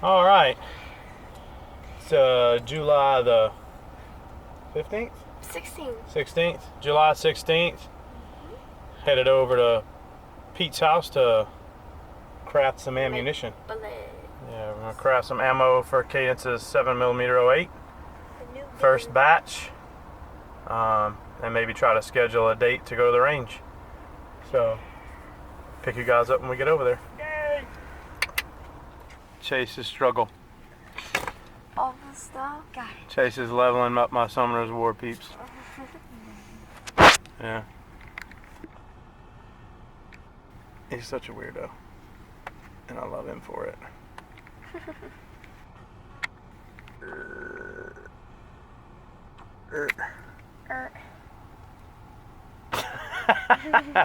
All right. It's July the 15th? 16th. 16th. July 16th. Headed over to Pete's house to craft some ammunition. Yeah, we're going to craft some ammo for Cadence's 7mm 08. First batch. And maybe try to schedule a date to go to the range. So, pick you guys up when we get over there. Yay! Chase's struggle. All the stuff. Got it. Chase is leveling up my Summoner's War peeps. Yeah. He's such a weirdo. And I love him for it.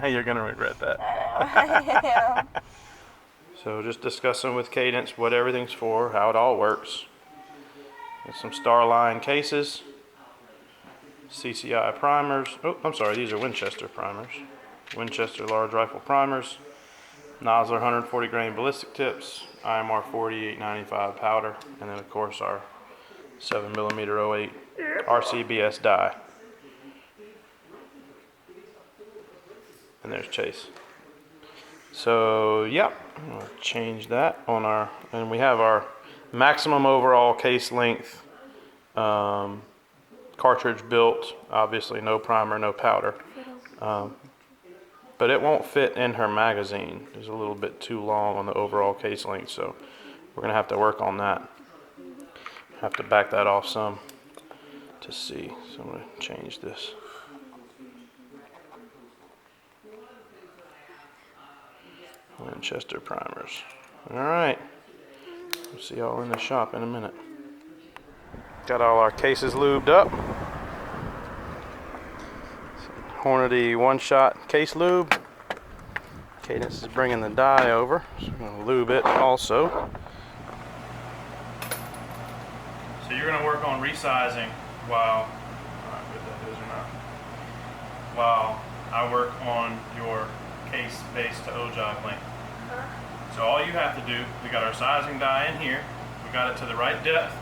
You're gonna regret that. I am. So just discussing with Cadence what everything's for, how it all works. Got some Starline cases, CCI primers. Oh, I'm sorry, these are Winchester primers. Winchester large rifle primers, Nosler 140 grain ballistic tips, IMR 40 895 powder, and then of course our 7mm 08 RCBS die. And there's Chase. So yeah, I'm gonna change that on our, and we have our maximum overall case length cartridge built. Obviously no primer, no powder. But it won't fit in her magazine. It's a little bit too long on the overall case length, so we're gonna have to work on that. Have to back that off some to see. So I'm gonna change this. Winchester primers. All right. We'll see y'all in the shop in a minute. Got all our cases lubed up. Hornady one-shot case lube. Cadence is bringing the die over, so I'm going to lube it also. So you're going to work on resizing while, while I work on your case base to ogive length. So all you have to do, we got our sizing die in here, we got it to the right depth,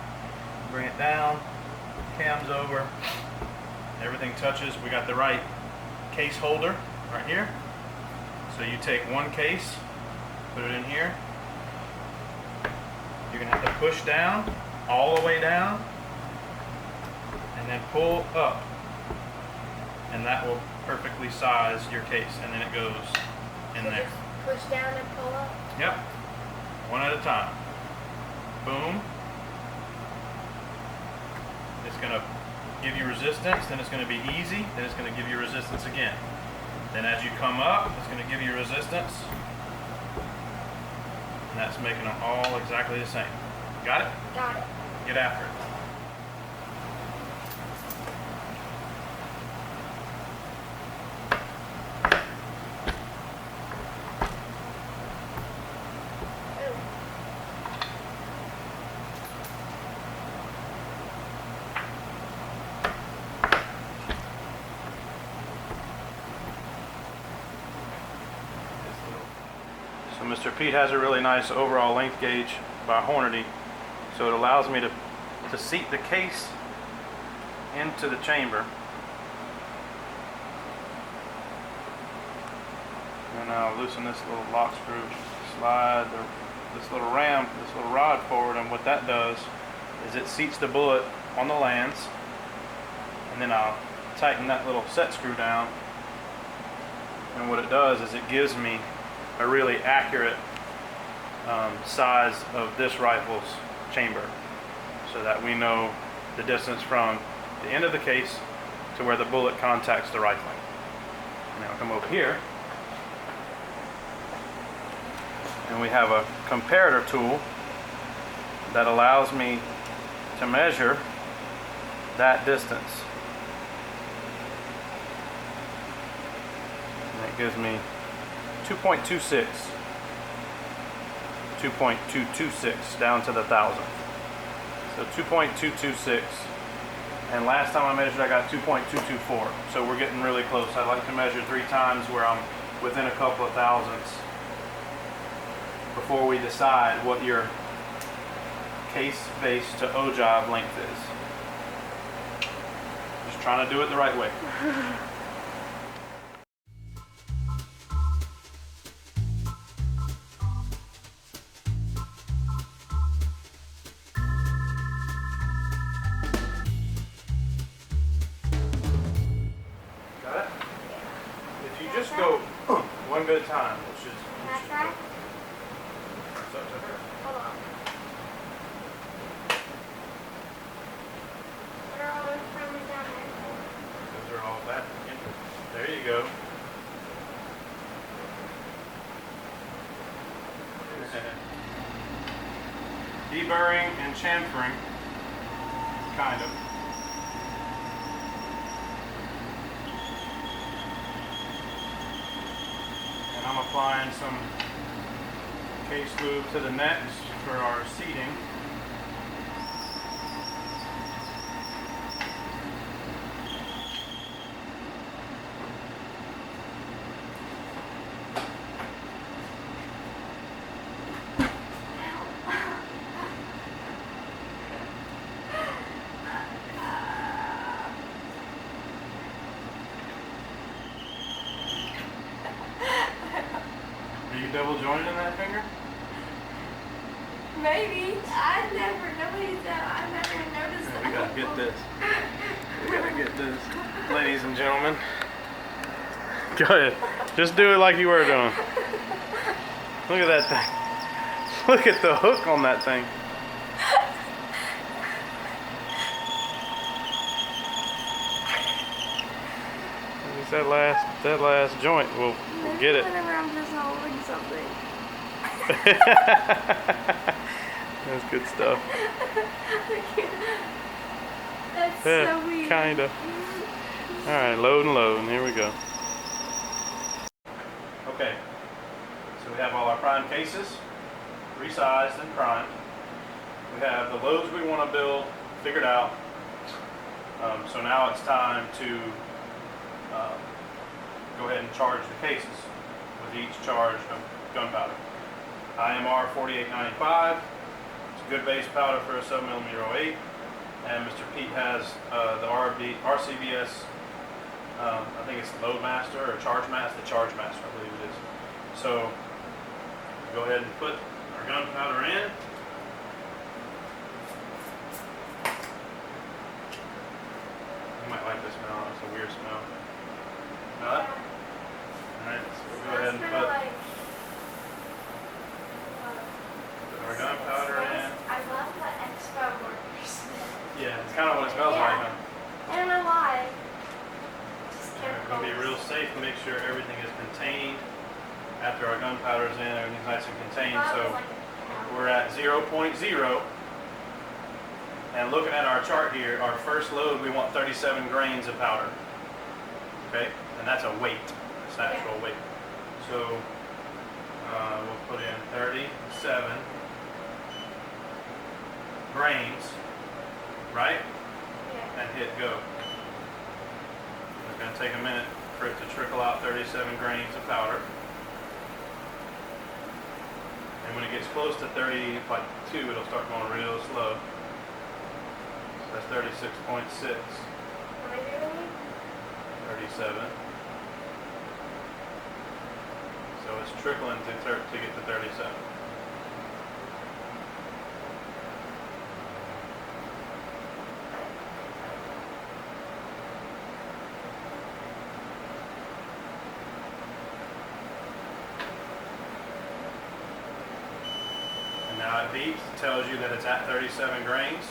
bring it down, cams over, everything touches, we got the right case holder right here. So you take one case, put it in here, you're going to have to push down, all the way down, and then pull up, and that will perfectly size your case, and then it goes in there. Push down and pull up? Yep. One at a time. Boom. It's going to give you resistance, then it's going to be easy, then it's going to give you resistance again. Then as you come up, it's going to give you resistance. And that's making them all exactly the same. Got it? Got it. Get after it. So Mr. Pete has a really nice overall length gauge by Hornady, so it allows me to seat the case into the chamber. And I'll loosen this little lock screw, slide this little ram, this little rod forward, and what that does is it seats the bullet on the lands, and then I'll tighten that little set screw down, and what it does is it gives me a really accurate size of this rifle's chamber, so that we know the distance from the end of the case to where the bullet contacts the rifling. And I'll come over here, and we have a comparator tool that allows me to measure that distance. And it gives me 2.26 down to the thousandth. So 2.226, and last time I measured I got 2.224, so we're getting really close. I'd like to measure 3 times where I'm within a couple of thousandths before we decide what your case base to ogive length is. Just trying to do it the right way. Got it? If you just go one good time, which is That's right. it's up to her. Hold on. What are all those primers down there for? Those are all that. There you go. Deburring and chamfering, kind of. And I'm applying some case lube to the necks for our seating. Are you double jointed in that finger? Maybe. I never noticed that. I never noticed Yeah, that. we gotta get this. We gotta get this. Ladies and gentlemen. Go ahead. Just do it like you were doing. Look at that thing. Look at the hook on that thing. It's that last joint. We'll get it. Whenever I'm just holding something. That's good stuff. That's so weird. Kinda. Alright, load and load, and here we go. Okay, so we have all our prime cases, resized and primed. We have the loads we want to build figured out. So now it's time to go ahead and charge the cases with each charge of gunpowder. IMR 4895, it's a good base powder for a 7mm 08, and Mr. Pete has the RCBS, I think it's Loadmaster or Charge Master, I believe it is. So go ahead and put our gunpowder in. You might like this smell, it's a weird smell. Smell it? Alright, so we'll go ahead and put our gunpowder in. I love the expo workers. Yeah, it's kind of what it smells like, huh? I don't know why. Just We're going to be real safe to make sure everything is contained. After our gunpowder's in, everything's nice and contained. So we're at 0.0. And looking at our chart here, our first load, we want 37 grains of powder. Okay? And that's a weight. It's actual weight. So we'll put in 37 grains, right? Yeah. And hit go. It's going to take a minute for it to trickle out 37 grains of powder. And when it gets close to 32, it'll start going real slow. So that's 36.6, 37. So it's trickling to get to 37. Now it beeps, it tells you that it's at 37 grains.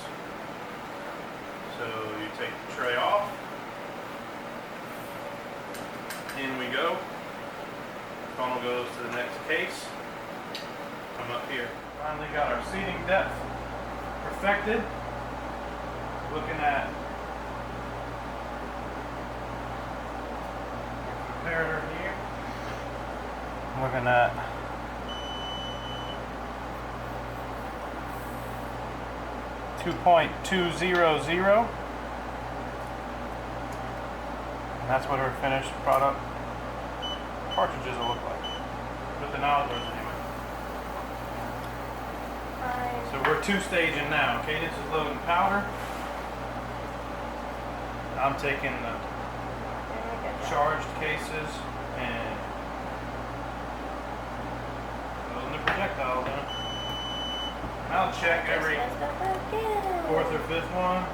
So you take the tray off. In we go. Funnel goes to the next case. Come up here. Finally got our seating depth perfected. Looking at the comparator here. Looking at 2.200, and that's what our finished product cartridges will look like, with the Noslers anyway. Fine. So we're two-staging now. Cadence is loading powder. I'm taking the charged cases and loading the projectile in. And I'll check every fourth or fifth one.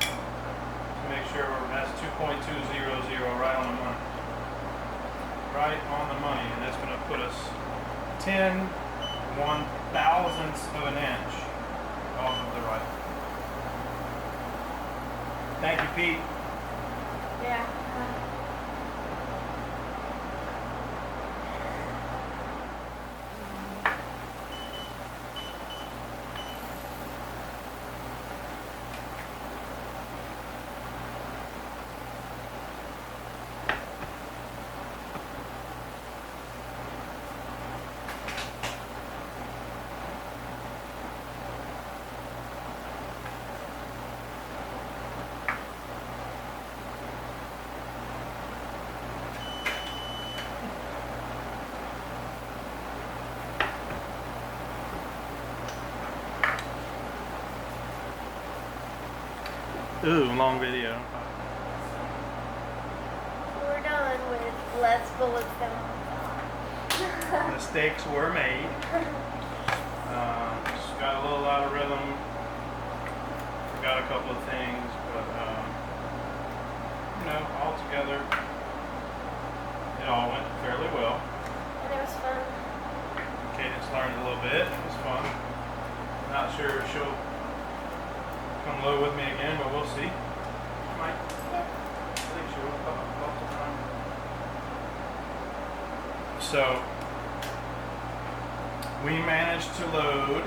To make sure that's 2.200 right on the money. Right on the money, and that's going to put us 10/1000ths of an inch off of the rifle. Thank you, Pete. Yeah. Ooh, long video. We're done with less bullets than Mistakes were made. Just got a little out of rhythm. Forgot a couple of things, but you know, all together, it all went fairly well. and it was fun. Cadence learned a little bit. It was fun. Not sure if she'll come low with me again, but we'll see. She might. I think she will. Lots of time. So we managed to load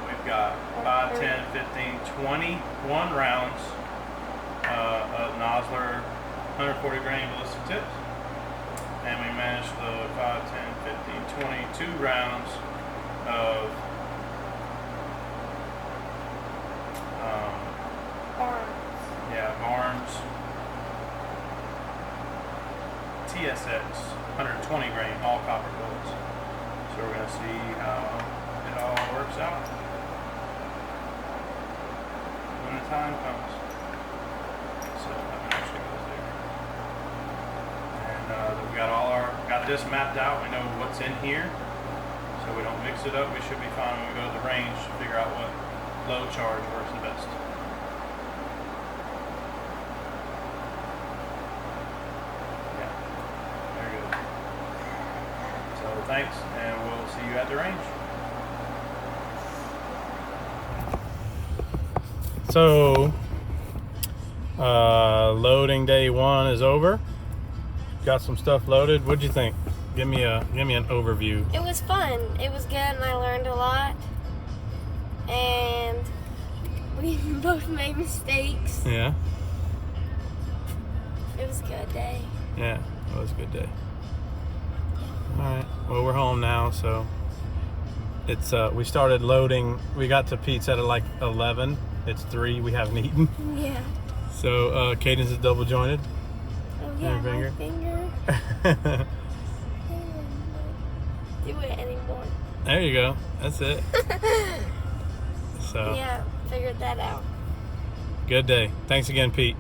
we've got 5, 10, 15, 21 rounds of Nosler 140 grain ballistic tips. And we managed to load 5, 10, 15, 22 rounds of Barnes TSX 120 grain all copper bullets. So we're going to see how it all works out when the time comes. So let me actually go there. And we got this mapped out. We know what's in here, so we don't mix it up. We should be fine when we go to the range to figure out what low charge works the best. Thanks, and we'll see you at the range. So, loading day 1 is over. Got some stuff loaded. What'd you think? Give me an overview. It was fun. It was good, and I learned a lot. And we both made mistakes. Yeah. It was a good day. Yeah, it was a good day. Alright, well we're home now, so it's we started loading. We got to pizza at like 11. It's 3, we haven't eaten. Yeah. So Cadence is double jointed. Oh yeah, finger. my finger. Do it anymore. There you go. That's it. So yeah, figured that out. good day. Thanks again, Pete.